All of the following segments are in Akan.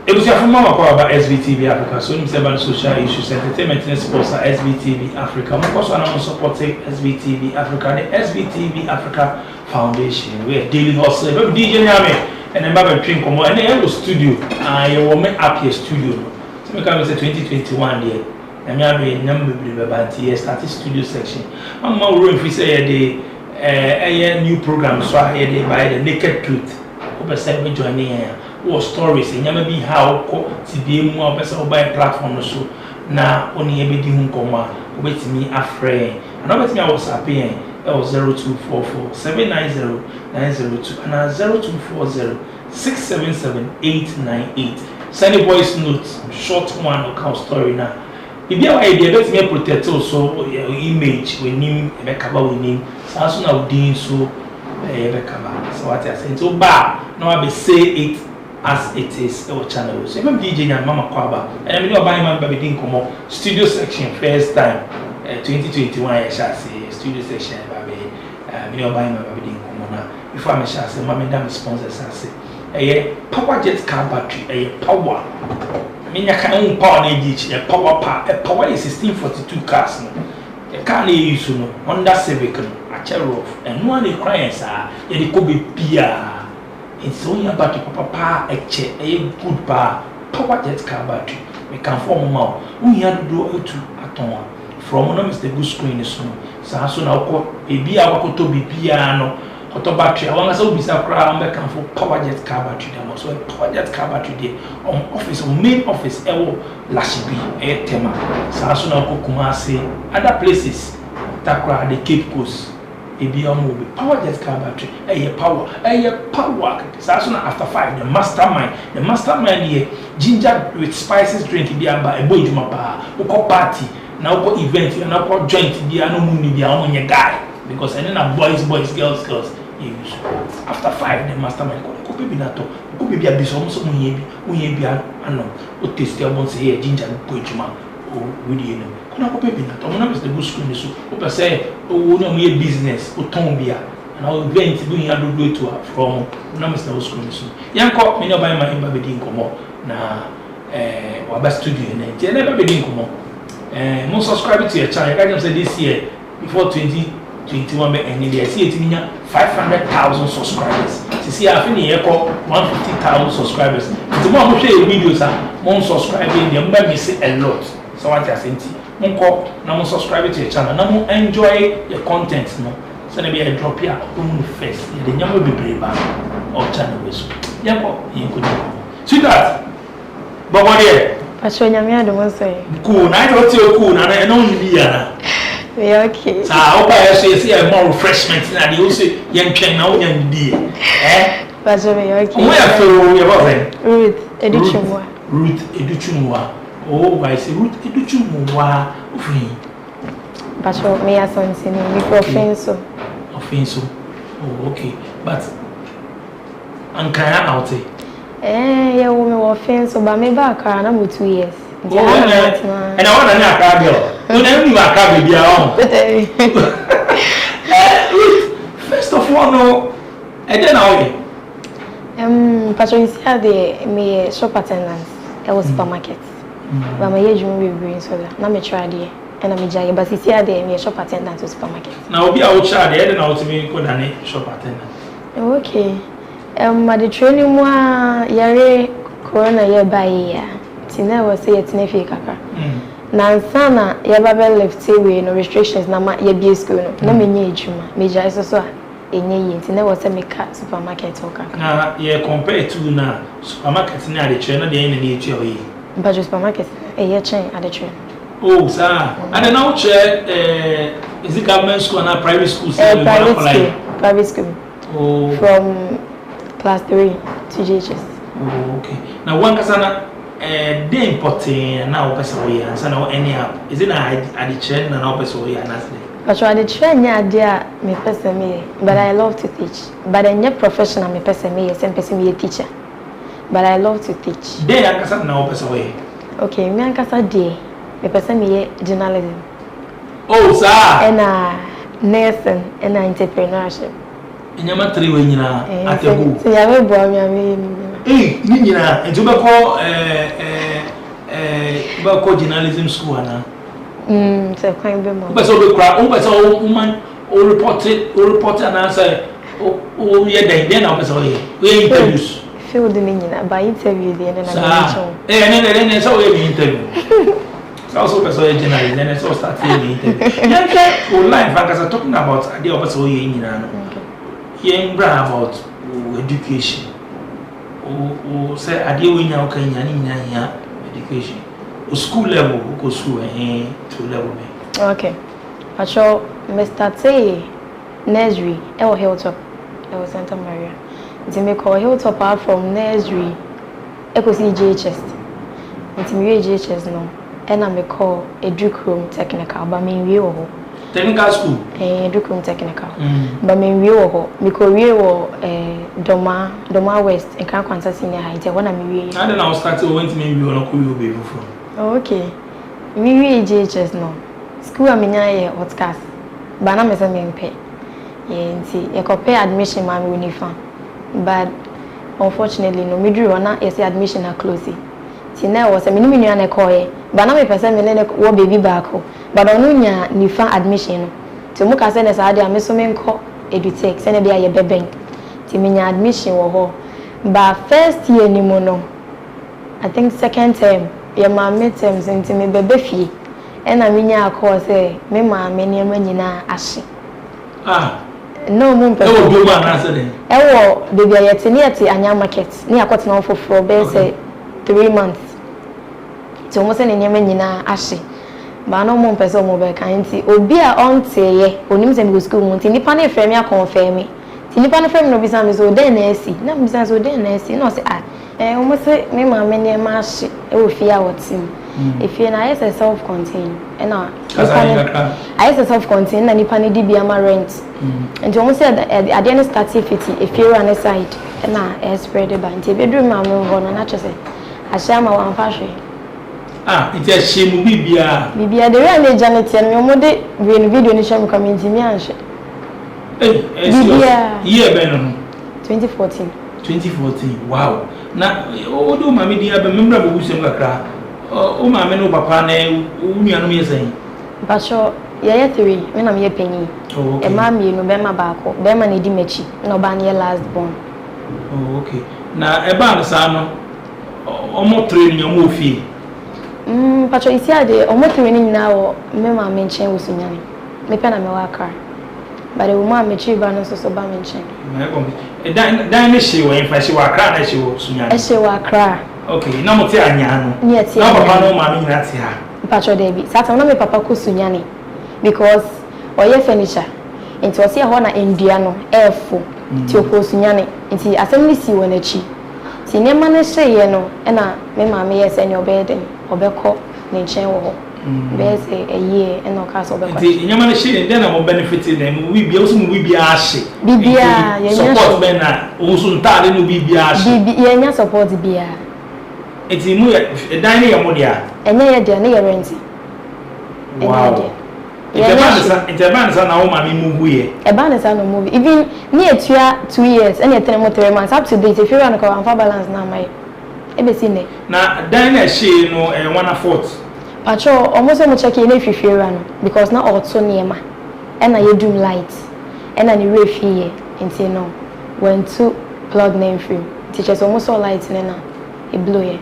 It was your mama about SBTV Africa, so you about social issues, entertainment and sports at SBTV Africa. Of course, I'm supporting SBTV Africa, the SBTV Africa Foundation. We are daily hustle. DJ Nyame and then Baba drink come and then go studio. I will make up here studio. So we can say 2021 there. And Nyame number be started studio section. I'm more room if we say a new program so I by the Naked Truth. Over seven joining here. Or stories and maybe how to be more person by a platform so now only a bit home comma wait me a friend and I me I was happy it was 0244 790 902 and 0240 677 898 send a voice note short one account story now if you are idea let me protect also image when him a cover with him so soon I doing so so what I say so bad now I be say it as it is our channel. So even DJ and Mama Kwaba and I'm buying my baby didn't come up studio section first time 2021 I shall say studio section baby buying my baby didn't come on now before I shall say mommy damn sponsors I say a power jet car battery a power I mean I can't power a power a power is 1642 cars no a car use no Honda Civic no a Cherokee and no one crying sir it could be Pia. It's only about the papa a good bar, power jet car battery. We can form now. We had to do it to from one of the good screen is soon. So soon I'll call a beer to be piano or to battery. I want us to be so crowd and can for power jet car battery. There was a power jet car battery there on office or main office ever Lashibi a tema. So soon I'll call Kumasi other places that crowd the Cape Coast. Mobile power jet car battery, power, so soon after 5, the mastermind here, ginger with spices drink there by a boy jumapa, uko party, now go event, and now go joint there, no money there on your guy, because I know boys, girls, use after 5, the mastermind could be not, could be a bison, so we be a no, what taste your bones here, ginger, boy juma, or with you know. Na ko pepe na to mo na Mr. Good Screen so o pe say o na mo ye business o ton bia na o event bi ya do to from na Mr. Good Screen so yanko me no buy my imba be din komo na wa ba studio na je na ba be din komo mo subscribe to your channel I say this year before 2021 be any day see it nya 500,000 subscribers see I feel here ko 150,000 subscribers the more mo share videos mo subscribe dey mo be miss a lot so what I say Munko, now subscribe to your channel. Now enjoy your content. No, so maybe I drop here on face. The number be brave or channel with. Yeah, you could do. See that? But what here? Pastor Nyame, I don't say. Cool. I don't say cool. And I know you be yeah, okay. So I hope I see a more refreshment. And you say young train now young day. Pastor, okay. Where for your husband? Ruth Educhumwa. Ruth Educhumwa. Oh, I say Ruth Educhumwa. But me as something before offense. Offense. Oh, okay. But Ankara out there. Yeah, we offense, but me back around 2 years. And I want to know a girl. You never knew a car baby. First of all, no, I don't know. Patrol, you see, me shop attendance. I was supermarket. But my age will be green, so now me try there. And I'm a but you see, me shop attendant to supermarket. Now, be out child, I don't know to me go down shop attendant. Okay. At the training, moi, yare corona year by year. Tina was say it's never kaka. Nansana, yababe left away no restrictions. Na ma ye school no. Na me nye juma. Me jai so enye yin. Tina was say me cat supermarket kaka. Na ye compare to na supermarket na the train na dey na dey chair yi. But supermarket ye chain at the train. Oh, sir. And then now chair is it government school and private school? Private school. Oh. From class 3 to JHS. Oh, okay. Now one kasana they important now person we and so now any app is it na at the train and now person we and that's it. But at the train yeah there me person me but I love to teach. But I'm not professional me person me same person me a teacher. But I love to teach. They and kasana now person we. Okay, me and kasa day me person me journalism. Oh, sir. And nursing and entrepreneurship. Inyama 3 we nyina at your go. So ya we boa me Nina, and you call journalism school now. So quite be more. But so the crowd, but so woman, or report and answer, oh, yeah, then I was all here. We interviews. Feel the meaning by interview, then and then it's all interview. Also, so generally, then it's all start the interview. Online, because I'm talking about the opposite in young about education. Or say, I deal with now, education. School level, go school to level. Okay. I shall Mr. T. Nursery, El Hilltop, El Santa Maria. It's me call Hilltop out from nursery. I could see JHS. It's me JHS no. And I call a Duke Room Technical, but me real. Technical school? Duke Room Technical. But me real. Me call real Doma West and can't quanta senior height. When I'm real. I don't know, started when to me you want to be from. Okay. Me real JHS no. School I'm in a hot cast. But I'm a pay. I could pay admission, man, uniform. But unfortunately, no, me drew on a admission are closing. See, now was a minimum and a coy, but now a person will baby back. But on Nunya, new fan admission. To Muka send us idea, Miss Women call educate, send a day a baby. Timinia admission or ho. But first year, ni mono. I think second term, your ma midterms into me baby fee. And I mean, ya call say, me ma, many na ashi. No moon person. Oh, do one answer then. Oh, baby, I yet near to Anya market. Near cotton on for say 3 months. So, almost any Yemena ashy. But no moon person mobile kind. Obia on say, Onims and school, Tinipani frame ya confirm me. Tinipani frame no business is ODNSC. No business ODNSC. No say, almost say, me, my many mash, it will fear what's in. If you're nice and self-contained, and I say self-contained, and you can DBM rent. And you almost said at the end of activity, if you're on a side, and I spread the band, if you do my move on, and I just say, I share my one fashion. It's a shame, Bibia. Bibia, the real Janet, and your mother, when video in the shame coming to me and shit. Year, Ben, 2014. 2014, wow. Now, although my media, remember who sent a crack. Oh, my men, papa, whom you are me saying. But sure, yeah, 3 when I'm your penny. Oh, a mammy, no Bema Bako, Bema Nidimechi, no Banya last born. Oh, okay. Now, a band, son, almost training your movie. But you see, I almost training now, Mema mention was Sunyani. Me pen a worker. But the woman me chief and also ba mention. Dan she when she was cry, she was Sunyani. She was cry. Okay, no more Tianyano. Yes, no, papa, no, mammy, that's here. Pacho Debbie, Saturn, no, papa, Kusunyani, because or your furniture, and to see a honor Indiano, airful, to Kusunyani, and see assembly see when a chi. See, no man say, you know, and I, mamma, yes, and your bed, or Becco, nature, there's a year and no castle. Your man, she, then I will benefit them. We be also we be ashy. Bibia, support men, also tired, will be ashy. Bibia, support the beer. It's a dining amodia. And near the near renting. Wow. It's a man, son, now, mammy, movie. A banner, son, movie. Even near 2 years, and 3 months up to date, if you run a car and balance now, my ABC. Now, Dinah, she no, and 1/4. Patrol almost so much checking if you feel run because not also near ma. And I do light. And I need fee into no. When 2 plug name free. Teachers almost all lights in now. It blew ye.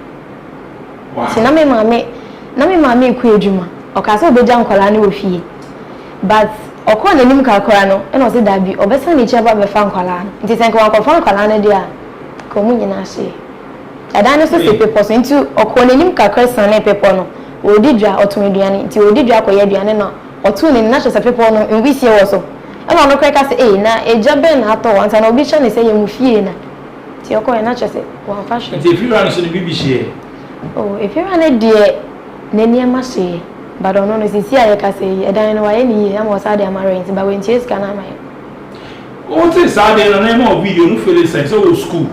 Wow. So na me mama ku edwuma. Okasa obeja nkola na ofie. But okọ na nim ka akora no, e no se da bi, obesa ni chiaba be fa nkola no. Nti se nkola fa nkola na dia. Ko mu nyina hye. Ada no so se pepo so nti okọ na nim ka kwesa na pepo no. Odi dwa otumeduane, nti odi dwa akoye aduane no. Otu ni na hye pepo no, enwisie wo so. E ma no kweka se na eja be na ato wansa na obi hye ne se ye mu fie na. Ti okọ na hye se wan fashion. Nti if you run so the bibi hye. Oh, if you run a dear, Nenia Mashi, but on honest, see, I can say, I don't know any, I'm was Sadia Marines, but when Chase can I mind. What is Sadia and I'm video, no feel sense, old school?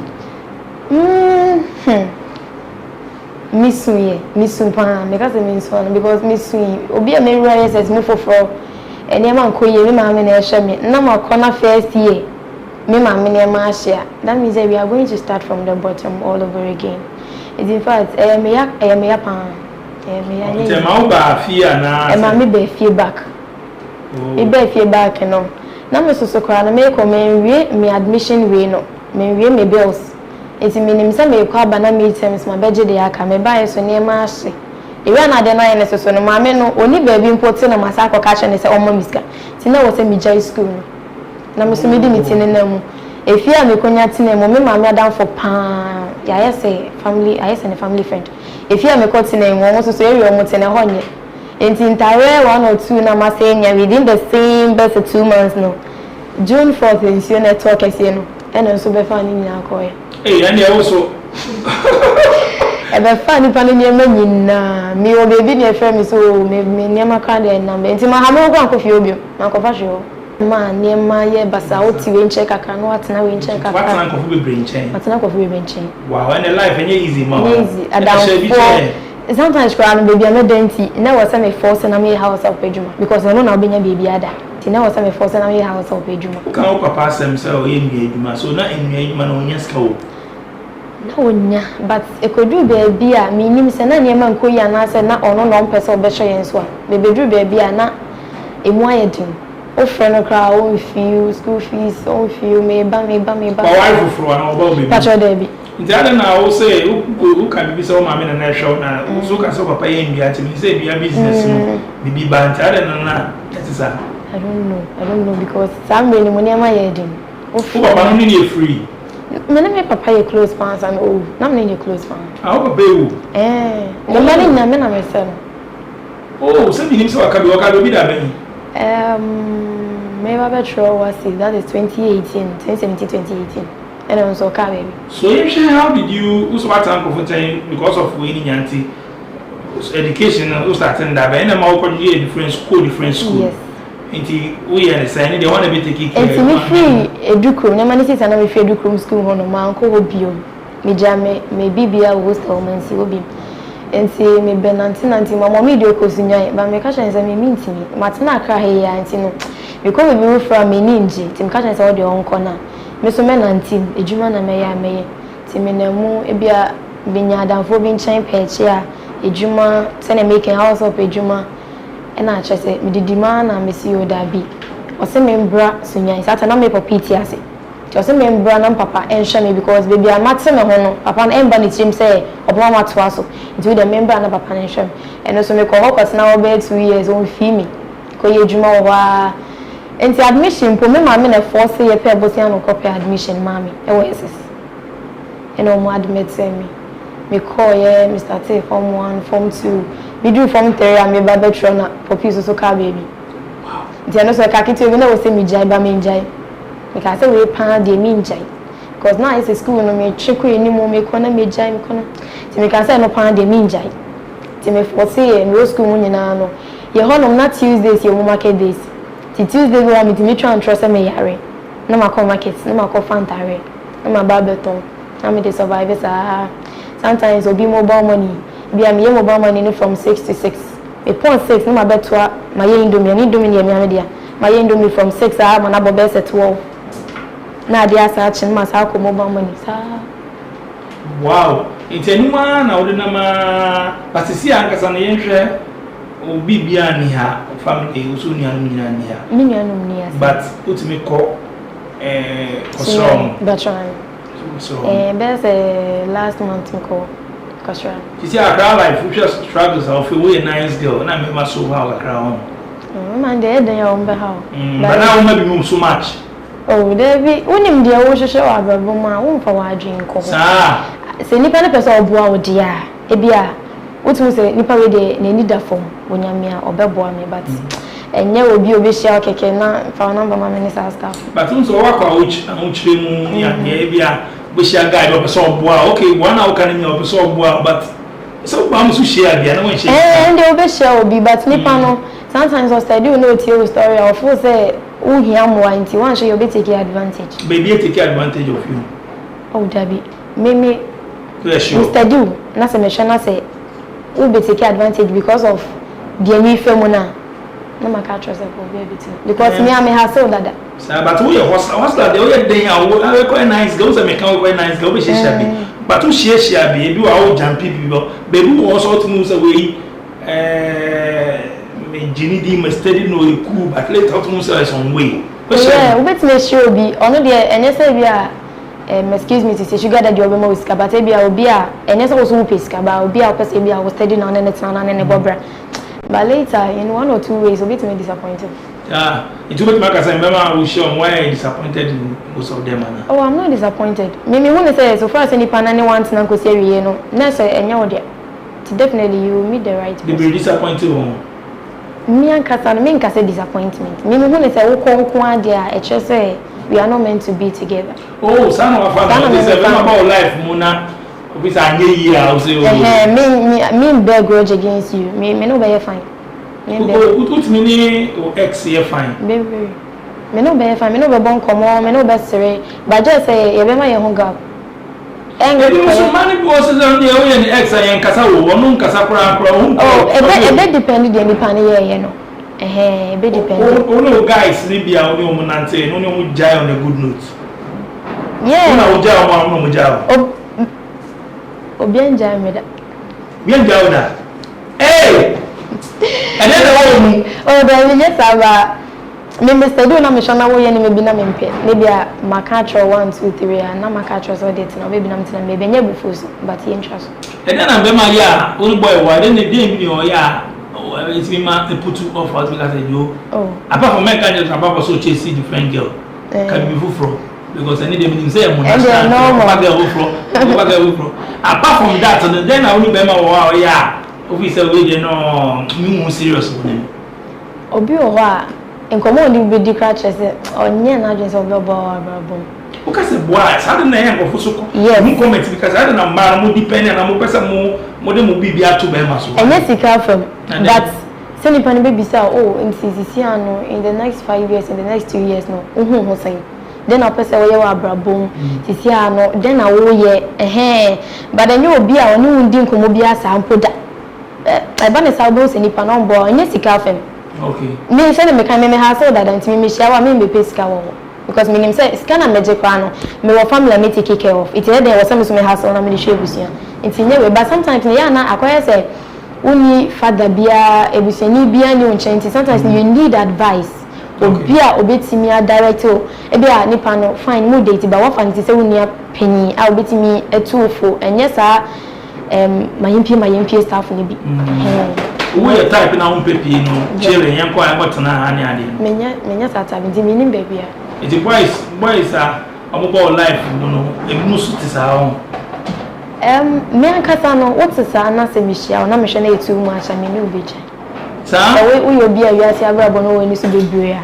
Miss Supan, because I mean so, because Miss Swing, Obi a Mary says, move for and Yaman Koye, Mamma and Shami, no more corner first year. me ma share. That means that we are going to start from the bottom all over again. It's in fact, me ya pan. It's a mauba fear now. And my me feedback. It be feedback, no. Now me so cry na me come me admission we no. Me bills. It's meaning say me kwa bana me terms my budget dey aka me buy so near ma hye. Ewe na de no ye so no maame no oni baby import na masako ka che ne say omo miska. Ti na wo say me jai school no. Na me so me di meeting na mu. Efi a me konya tine mu me maame adam for pa. Ya say family, I say family friend. Efi a me ko tine mu wo so area mu tine ho nye. Enti entire 1 or 2 na ma say nya within the same best 2 months no. June 4th in your network ese no. And so be fan ni akoye. Eh, and also ebe fan ni pan ni ema nyina mi o baby ni efe mi so me nyama ka de na me nti ma ha me go akofi obio na akofa hwe ma nyama ye basa oti we nche kaka no atena we nche kaka watena akofi be brenchen atena akofi be brenchen wow and life enye easy ma easy adam for sometimes cry no baby am denti na was me force na me house of pejuma because I know na obenya baby ada ti na was me force na me house of pejuma kan o papa sem say o ye nua eduma so na enua eduma na onya ska o na onya but ekodu baby a me nim se na niam anko ya na se na ono no mpese obehye yen so a bebedu baby a na emu ayedin o friend no cry o feel school fees o feel me ba ba wife for na oba baby patcho baby nti ada na o say o kan bi say o maame na na show na so ka so papa ye nua ti me say bia business no bibi ba nti ada na etisa I don't know because some when money am ayedin o papa no ni free me na me papa ye close fans and oh na me ni close fan ah o papa ewu mo mani na me na me say no oh so binim so waka bi da ben me ba tro was that is 2017 2018 and also ka baby so how did you also what time for time because of we ni nyanti education you starting that ben na ma ko different school yes nti we understand they want to be taking care and me free edukrum na mani sisa na me free edukrum school hono ma nko obio me jame me bibia hostel man si obi enti me benanti mama me dio kosunyan ba me ka chan se me mintimi matina akra he ya enti no me ko me from me ninje tim ka chan se o de onko na me so me nanti ejuma na me ya me ti me na mu e bia binya danfo bi nchan peche a ejuma se na making house of ejuma na ache se me didima na me si oda bi o se me mbra sunyan sata na me popiti ase ti o se me mbra na papa enhwe me because baby amate me ho no papa na emba ni trim say obo ma to aso nti the member na papa na enhwe and so me ko hokot na obe 2 years on fi me ko ye juma wa enti admission po me ma me na force ye pe bosia no copy admission mami e wo ss and o mo admit me call ye Mr. T form 1 form 2 we do form 3 and me baba trona for peace so ka baby wow dia no so ka kiti we na we say me jai ba me jai me ka say we pan de me jai because now is school no me check we ni mo me ko na me jai me ko no ti me ka say no pan de me jai ti me force ye no school mo nyina no ye ho no na Tuesdays ye mo market days ti Tuesday we want me try and trust me yare na ma ko market na ma ko fantare na ma ba beton na me dey survive sa sometimes obi mobile money be am ye mobile money no from 6 to 6 e point 6 no ma betwa ma ye indomie ni indomie ye me dia ma ye indomie from 6 ah ma na bo be set 12 na dia sa chin ma sa ko mobile money sa wow itenuma na odi na ma patisi ankasa na yenhwe obi bia ni ha family usu ni anu ni ha ni ni anu ni ha but utimi ko kosrom batran so best last month ko kosrom you see our life we just struggles of we a nice girl na me ma so how akra on man dey den ya ombe how but now we maybe move so much oh David unim dia wo hwehwe wa ababo ma wo mfa wa adwen ko sa se nipa na pese oboa wo dia e bia wotu se nipa we de na ni da fom wonyamia obeboa me but enye obi hia okeke na fa number ma me ni sa staff but unso wa kwa uchire mu ni e bia we hia guide obi so oboa okay one hour kan ni obi so oboa but so ba mu so share bia na won share and obi share obi but nipa no sometimes us study no tell story of who say who hia mo anti one show you be take advantage baby take advantage of you oh dabi me sure study na se me hwe na say who be take advantage because of the me famuna na maka trust for baby too because me am hustle dada So, but we are hostler, the day I will quite nice girls and make quite nice girl, which is shabby. But to share shabby, do our jumpy people, baby was also moves away. Ginny D must steady no cool, but later to move some way. Yeah, we bet me sure be on the and yes, we are. Excuse me to say sugar that you are most but maybe I will be a and yes, also pisca, but I will be a person I was studying on and on and a bobra. But later, in 1 or 2 ways, a bit me disappointed. Yeah, it will make us remember I will show why I disappointed in most of them. Oh, I'm not disappointed. Maybe when I say so far as any panani wants Nanko Seri, no, Nessa and your dear. Definitely, you will meet the right person. Be disappointed. Me and Kassan, me and disappointment. Maybe when I say, oh, dear, I just say we are not meant to be together. Oh, son of a family, this is about life, Mona. Which I need I'll say, me bear grudge against you. Me no bear fine. Put me or X here fine. Baby, me no bear fine. Me no bear bon come me no bear serene. But just say, you be my young girl. And so many bosses on the way and X and Casao, one Casapra. Oh, a bit dependent on the panny, you know. A bit dependent. Oh, no, guys, Libya, only woman and say, no, no, jai on a good note. Yeah, no, jai. Oh, bien jammed. Bien jauda. Hey! And then the woman. Oh, then yes, I Mr. Do not mention away any maybe na mempe. Maybe a macatro 1, 2, 3, and na macatro so date no maybe na mtina maybe nya bufuso but he interest. And then I'm Maria, old boy, why then the day me or ya it's me ma put you off as because I do. Oh. Apart from make I just so chase different girl. Can be full because I need them in say I'm apart from that, and then I only be my wow, yeah. Officer, we no serious with them. Obi owa, enkomo ndi be di crash say onye na adwese obi oba ababom. O ka say boy, how dey na yan go so ko. Mu comment because I don't know man mo depend na mo pesa mo de mo bibia to be ma so. Enye sika from but say ni pan baby say oh in CCC ano in the next 5 years in the next 2 years no ho say. Then I person we wa brabom sisi ano then na wo ye but then you obi a oni undi nkomo bi asa ampoda I ban a salbos in nipa no boy any sika fem. Okay. Me say me kan me hustle that and me share me pay sika wo because me nim say sika na meje kwa no me wo family me take care of it there was some me hustle na me share busia nti nye we but sometimes ya na akwaya say uni father bia ebusiani bia ni unchenti sometimes you need advice. Obi a obetimi a director ebi a nipa no fine mo date ba wa fan ti se woni a penny a obetimi etufo enye sa mayimpi staff ni bi wo ye type na won pepi no chere yen kwa botana ha ne ade menya tata bi di minim baby a it boys a omo life no ebi musu ti sa ho me ankasa no what is na se mi hia na me hwe na etu mu acha me ni obeje sa we obi a wiase abrabo no woni so bebre a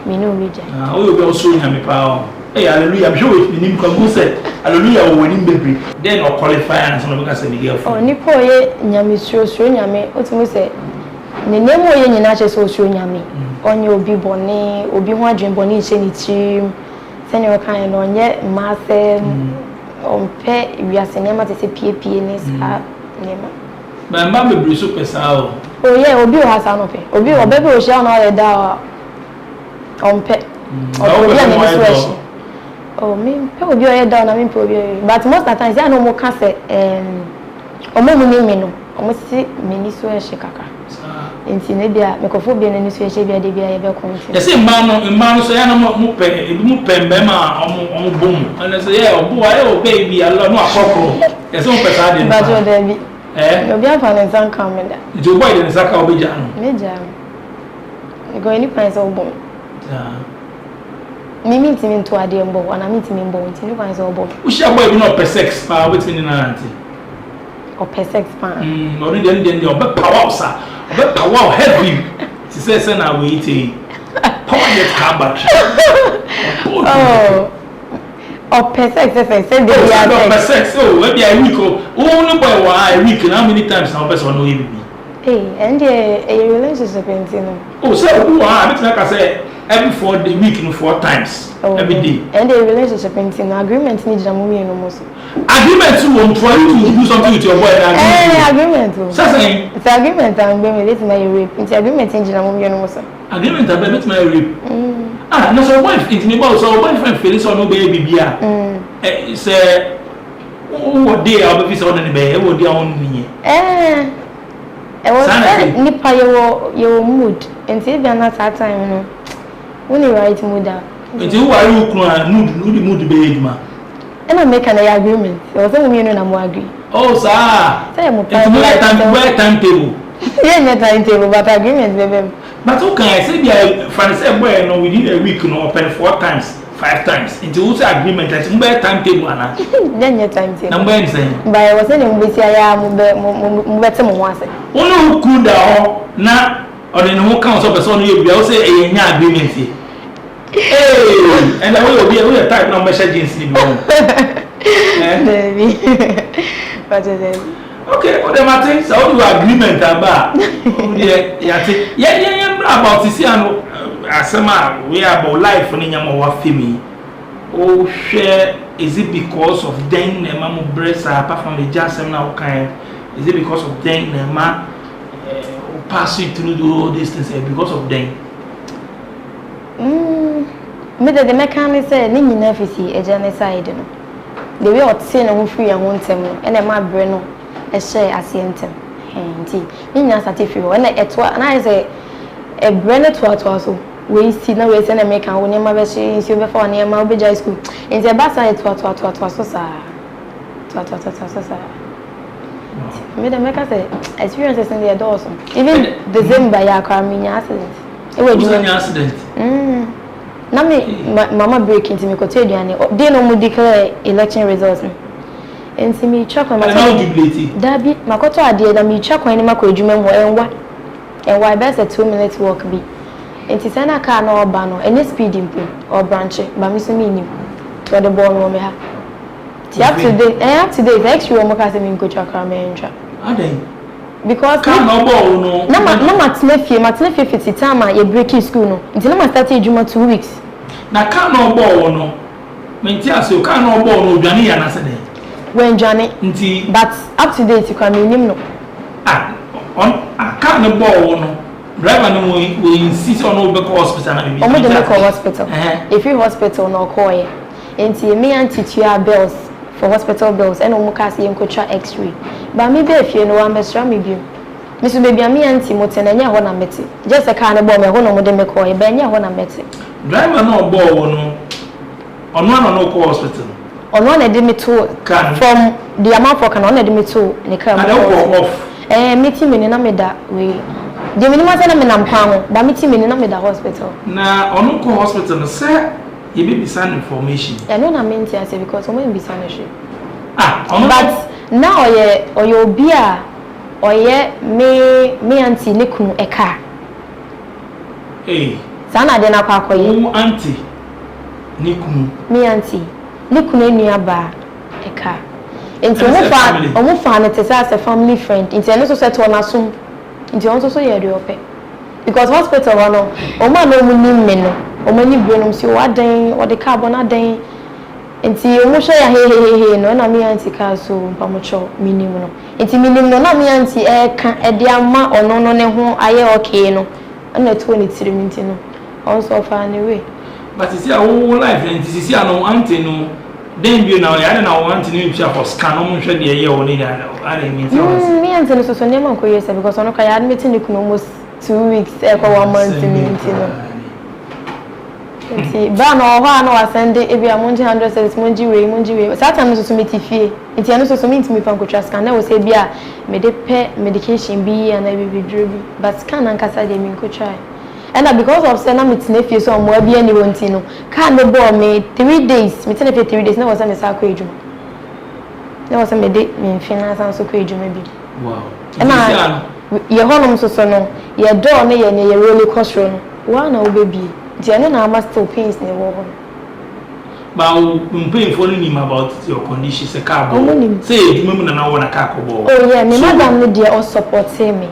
me ni obeje we obi also nyame pa o hallelujah be sure we nim kan say hallelujah we woni bebre then o qualify and so no be ka say me girlfriend ni po ye nyame suro nyame otumu say ne nemo ye nyina che so suro nyame onye obi bone obi ho adwen bone che ni chi sene o kan no onye masse ompe wiase nema te se pie ni sa nema ba mba bebre so pesa o yeah obi o hasa no pe obi o bebe o share na o da ompe obi a ni so oh me pe obi o ye da na me pe obi but most of the times ya no mo ka se omo mu ni me no omo si me ni so e she kaka enti ne bia me kofo bia ni so e she bia de bia ye be konti ya se mma no so ya na mo pe ebi mu pe mbe ma omo bom and say yeah obo wa e o baby Allah no akokoro ya se mo pe sa de ba jo de bi obi afa ne san kan me da jo boy de saka obi ja no me ja go any price of bom Mimi ntimi nto ade mbo wana mi ntimi mbo ntimi kwa nso obo wo share boy bi no per sex pa wetin na auntie o per sex pa no dey obe power sa obe power heavy ti say na we ite power get car battery o per sex say dey ya per sex we be a week o no boy wa a week how many times na person no e bi and a relationship no say who are bit like I say every 4 day week no 4 times every day and a relationship agreement need jam me no mo so agreement to for you to do something with your boy agreement so say it's agreement am be me let my rape it's agreement in jam me no mo so agreement am be my rape Ah, no, so wife, it's me about so boyfriend Felix or no baby beer. Say, what day I'll be on the bay, what day on me. I was nipa your mood, and see, they're not that time, no. When you write mood out. But you are mood baby, ma. And I make an agreement. There was a woman and I'm agree. Oh, sir. Say I'm a timetable. Yeah, timetable, but agreement, baby. But okay, I said, yeah, France, no, within a week, no, open 4 times, 5 times. Into what's agreement that's a timetable, Anna. Then your timetable. Number saying. But I was saying, we say, I am better once. Oh, no, cool down. Now, or then who counts up a son, you will say a agreement. Hey, and I will be a type number agency. Baby. But it is. Okay, what am I saying? So, do agreement about? Yeah, about this year. Asama, we are about life in your family. Oh, share. Is it because of then the mamma breast apart from the just now kind? Is it because of then the man pass you through all these things because of them? Me the mechanic say ni nyina fisi eja ne side no. The way ot say no free and won tem no, and ma bre no e share asientem. Nti ni nyina certificate wo na etwa na say e bre no to so. We see na we say na make an woni ma be she nsi be for na ma be jai school. Nti e ba say to so sa. To sa. Me the mechanic say experiences in the doors. Even December ya kwa minya accident. E we do accident. Na me mama break into me kote aduane dey no mu declare election results enti me twa kwa ma jubilate dabi makoto ade na me twa kwa ni makọ adwuma mu enwa best 2 minutes walk bi enti say na car na oba no any speed impo or branch ba me so me nim to the ball no me ha ti up to date next year mo ka say me nko twa kwa me ntwa aden because car no ball no na matne fie fiti time ye breaking school no nti na ma start adwuma 2 weeks na car no ball no menti aso car no ball no dwane ya na se den when dwane nti but up to date kwa me nim no on car no ball no driver no we insist on no be hospital na be omo de make hospital if you hospital no call ye nti me antitua bills for hospital bills and omo ka say enko twa x-ray ba me be fie no wa mesra me bi me so baby me anti motena nya ho na meti just a car no ball me ho no mo de me call ye ba nya ho na meti driver no ball no ono no call hospital ono na de me to from the amount for can ono de me to ne car mo off meti me ni na me da we de me ni ma say na me na mpa ho ba meti me ni na me da hospital na ono call hospital no say you be send information I know na menti say because omo be send she ono but now oye obi a oye me auntie ne kunu eka sana de na kwa koye o auntie ne kunu me auntie ne kunu enua ba eka enti omo fa na tese as a family friend enti eno so set on asum enti on so ye de ope because hospital wa no omo na omo nim me no omo ni brenum si o adan o de carbon adan enti omo hwe ya he no na me auntie ka so pamocho minim no enti minim no na me auntie ka e de ama ono no ne ho aye okay no na to ni tiri minti no also far away but you see our life and you see no auntie no then be now ya na want ni pia for scan no hwe de ye o ni da I mean me auntie no so ne man ko yes because ono ka ya admit ni kuno almost 2 weeks e ko 1 month minti no enti ba no ho na wa send e bia monji 100 cents monji we sa time so meti fie enti ano so minti mi fan ko twa scan na wo se bia me de pe medication bi and I be drobi but scan an kasa de mi ko try and because of say na metina fie so mo bia ni wonti no can no ball me 3 days metina fie 3 days na was me sa ko ejuma na was me de me finance an so ko ejuma bi wow na ye honom so no ye door na ye roller coaster no wa na wo bebi je no na still pains ne wo hono ba pain for him about your condition say car say ejuma mu na wo na car ko bo oh yeah me madam no dey all support me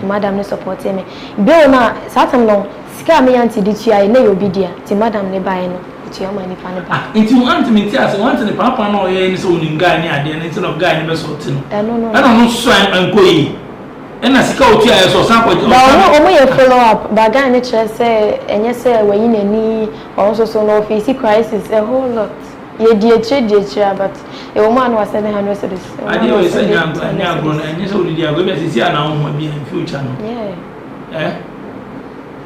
madam no support me bill na satam no sika me anti di tia na yo bi dia ti madam ne bae no ti o mani pa ne ba nti want me tia say want ne papa na o ye ni so ni guy ni ade ni so no guy ni be so ti no no no so anko yi ena sika otu aye so san kwaje ba omo ye follow up ba guy ne chere say enye say wayi nani also so no face crisis a whole lot ye die chere but e wo man was 700 cedis ade o say nya grown enye so di ago be sisi ana ho bi in future no yeah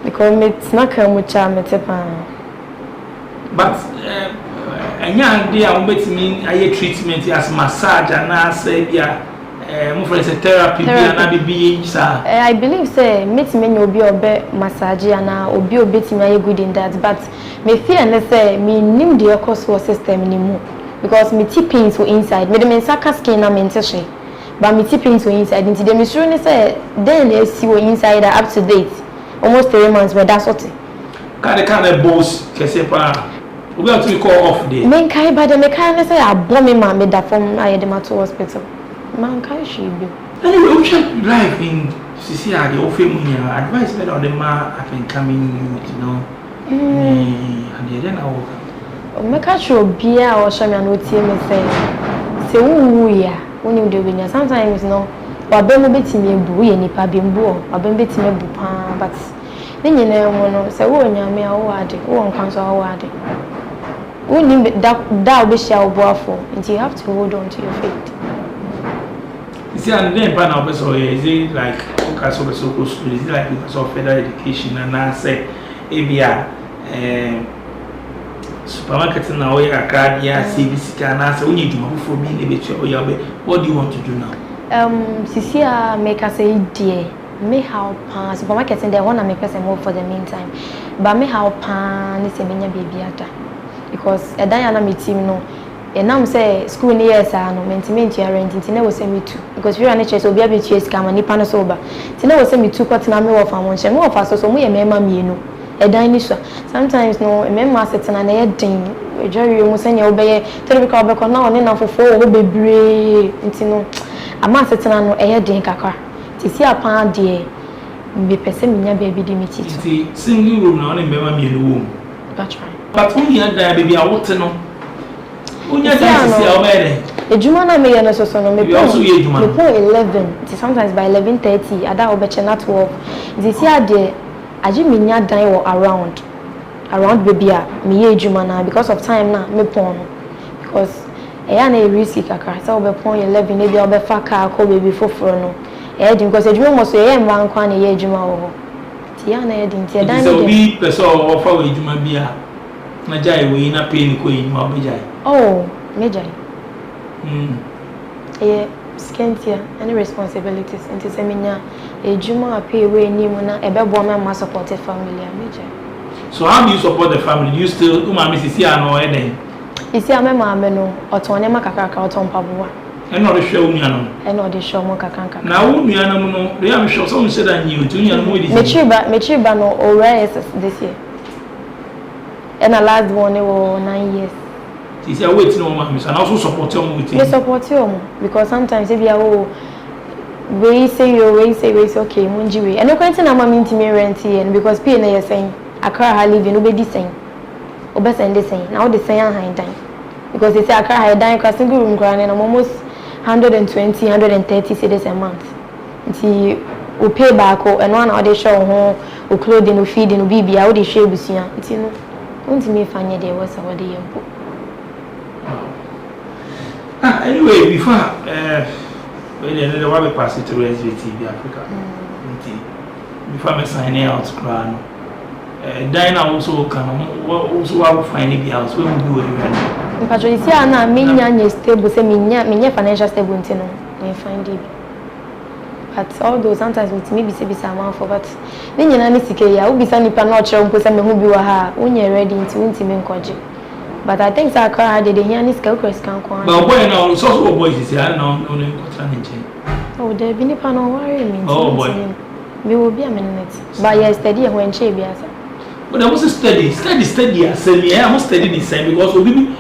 because it's not come with charm but anya ade a wo betimi aye treatment as massage na say bia mo for say therapy bia na bibi sa I believe say meet me obi obe massage na obi obetimi aye good in that but me fear na say me nim the course system ni mu because me tip pains for inside me dem saka skin na mentation but me tip pains for inside into dem sure ni say then they see we inside up to date almost 3 months but that's what kind boss kese pa we got to call off day men kai ba dem kai na say abom me ma me da from aye dem to hospital man kai she be anyway we should live in sisi ade o fe munya advice better on the ma up and coming you know and then I will me ka cho bia o sha me na otie me say wu ya woni de benya sometimes no wa be mo betimi ebu ye nipa be mbu o wa be betimi ebu pa but ni nyina mo no say wo nyame a wo ade wo nkwan so wo ade woni da be sha obo afo and you have to hold on to your faith. See, and then by now, so is it like okay, so school? Is it like because of further education and I say, ABR, supermarket now, Acadia, CBC, and I say, we need to move for me, what do you want to do now? Cecilia make us say, dear, me how pan supermarket and they want to make us move for the meantime, but me how pan is a mini baby ata because a Diana me team no. And now say school near no mentiment you rent it never say me too because we are NHS will be able to scam and nipa no sober it never say me too cut na me of am one more of so we mema mienu e dan ni so sometimes no mema set na na yedin we jerry mu say you be terrible be ko na one na fofo wo bebre ntino ama set na no e yedin kakra ti si apan de be pese minya baby di miti ti single room na one mema mienu wo that's right but when you da baby a what no unya dance ya obere ejuma na me no so no me also ejuma me po 11 sometimes by 11:30 ada obeche na 12 this year de aji me nya dan wo around baby a me ye ejuma na because of time na me pon because eya na risky kakra say obe pon 11 na bia obe fa car ko baby foforo no e di because ejuma mo so ye mba nkwa na ye ejuma wo ti ya na ye di nti dan so bi person offer we ejuma bia na jai we na pay ni ko ejuma obejai oh major scantia any responsibilities into seminar ejuma pay we ni mo na ebebo ma support family major. So how do you support the family? Do you still Mrs. no eden isi amema no oton ne makakaka oton paboa and not show me no and not the show mo kakanka na wo nua no they am sure some said that you to nua no this mechiba no already this year and the last one was 9 years. She said, wait, no, ma'am, and also support you with it. We support you because sometimes if you are we say okay, Munjiwe. And no question I'm mean to me rent here because pay na you saying Accra ha living obedi saying. Obe send the saying. Now the saying high time. Because they say Accra ha dying class single room grand and I'm almost 120, 130 cedis a month. Until we pay back and one of the show home, we clothing, we feeding, we baby, I would share with you. Until no. Until me find there was a day. Anyway, before the one we pass it through SVTV Africa. Before I sign out, Crown. Dinah also can also find it house. We will do it. But you see, I'm not stable. Say me financial stable. Me find it. But all those sometimes with me be say amount for but me nyina ni sike ya obi sa nipa na ochire mpo say me hu bi wa ha unye ready nti me nkoje but I think say akara de here ni sika cross kan kon but boy now so boy is here now no nkotra nche oh there be nipa no worry me oh boy me will be a minute but yes steady when che bi asa but I was steady as me I must steady the same because obi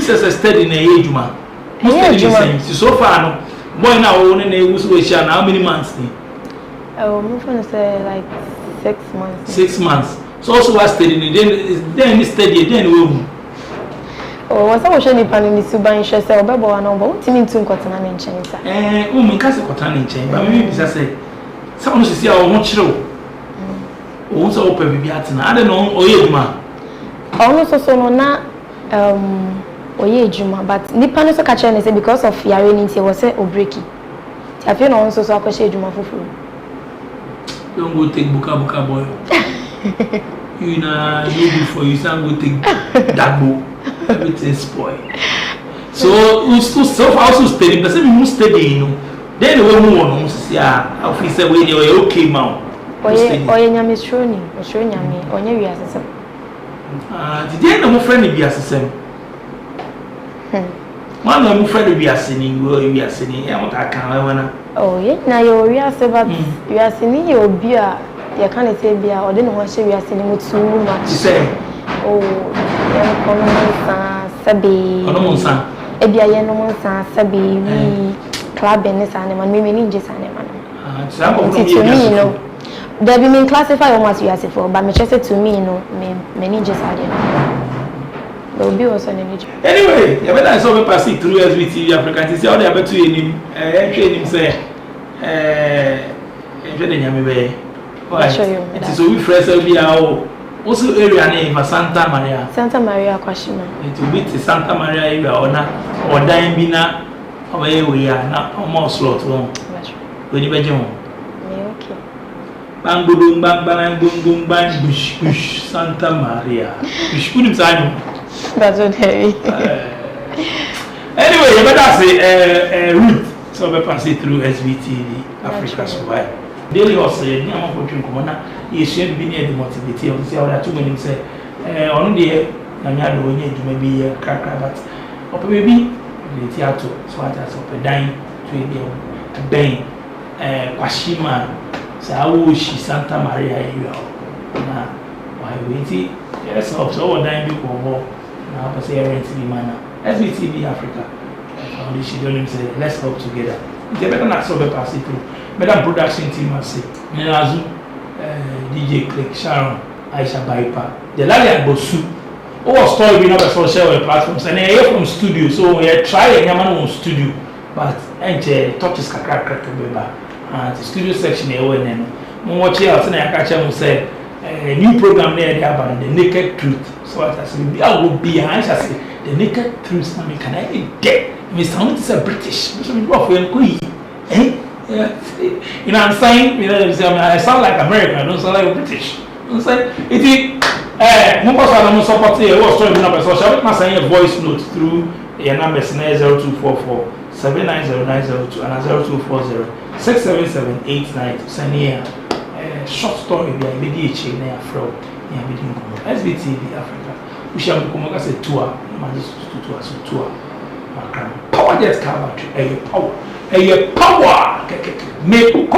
says steady na ejuma must steady the same so far no boy now only na ewusu we share how many months ni oh me for say like 6 months 6 months so also was steady then steady then we oh wasa wo sheni pan ni suban hwe say obebo wa no bo timi ntu nkotena ne nchen sa me nka se kotena ne nchen ba me bi say Someone who see our children. Also, open baby at I don't know, or you, ma. Also, so na oye juma, but nipa no so catch and say because of yare ninti was say obreki. I feel no so so akoshe juma fufu. Don't go take buka boy. You know, you before you stand go take that book. Everything spoil. So we still also steady. But say we must steady, you know. Then we move on. See, I feel say we okay now. Oye nyame stroni, stroni nyame, onye wi asese. Did you know my friend be asese? Man, my friend be asese, we be asese. I want to can oh, yeah, na yo wi asese but wi asese yo bi a ya kan say bi a ode no ho hye wi asese mu too much. Say oh, ya kono sa sabi. Ono monsa. E bia ye no monsa sabi wi club ne sa ne man me ni nje sa ne man. To me, no. There be mean classify almost you as for, but me just say to me, no, me just add it. There will be also an energy. Anyway, you better saw me pass it through SBTV Africa. You see how they are better in him. Him say, I'll show you. It is so we fresh will be our also area name Santa Maria. Santa Maria Kwashima. It will be the Santa Maria area or dying bina away we are not almost slot long. When you bet home. Okay. Bang boom bang bang boom boom bang bush Santa Maria. Bush put inside. That's what heavy. Anyway, you better say route. So we pass it through SBTV Africa survive. Daily hustle. Ni ama ko twin ko na ye share bi na the motivate o say oda too many say onu de na nya do onye djuma bi ye kaka but ope bi le theater so ata so ope dan to e ben Kwashima Sawoshi Santa Maria area na why we yes of so dan bi ko na pa say rent bi mana SBTV Africa foundation don't say let's help together they better not so be pass it through madam production team I say Ninazu DJ Click Sharon Aisha Baipa the Lalian Bosu oh story we never so share platforms and here from studio so we try and yaman studio but touches kakra beba and the studio section here when mo watch here say na catch am say a new program there about the naked truth so as I say I will be Aisha say the naked truth na me can I get me sound is a British so me go for you you know I'm saying you know I sound like American I don't sound like British I'm saying it mo pass on support here was story na person shall we send a voice note through your number 0244 790902 and 0240 67789 send here short story we are media chain na from ya media SBTV Africa we shall come as a tour tour power jet car battery power make